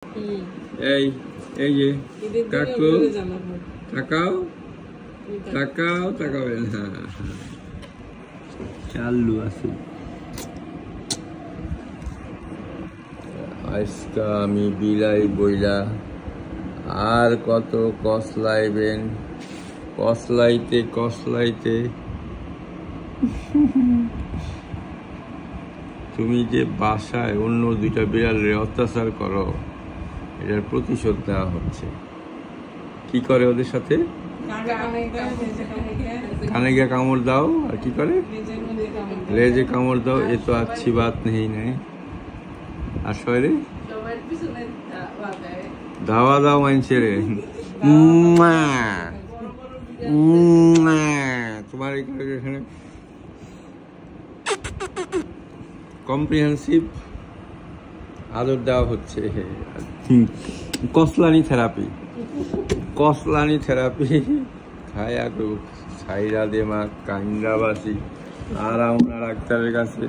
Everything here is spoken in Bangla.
এই এই যে কাকু তাকাও তাকাও তাকাবেন। হ্যাঁ চালু আছে। আজকা আমি বিলাই বইলা আর কত কসলাইবেন, কসলাইতে কসলাইতে তুমি যে বাসায় অন্য দুইটা বিড়ালের অত্যাচার করো, এটার প্রতিশোধ নেওয়া হচ্ছে। কি করে ওদের সাথে? কানে গিয়ে কামড় দাও। আর কি করে? লেজে কামড় দাও। এ তো अच्छी बात नहीं নেই। আর শহরে ধাওয়া দাও মানুষের। তোমার এখানে কম্প্রিহেন্সিভ আদর দেওয়া হচ্ছে। কসলানি থেরাপি, কসলানি থেরাপি খায়া গো ছাইরা দে মা কাইন্দাবাসি। আর আমরা ডাক্তারের কাছে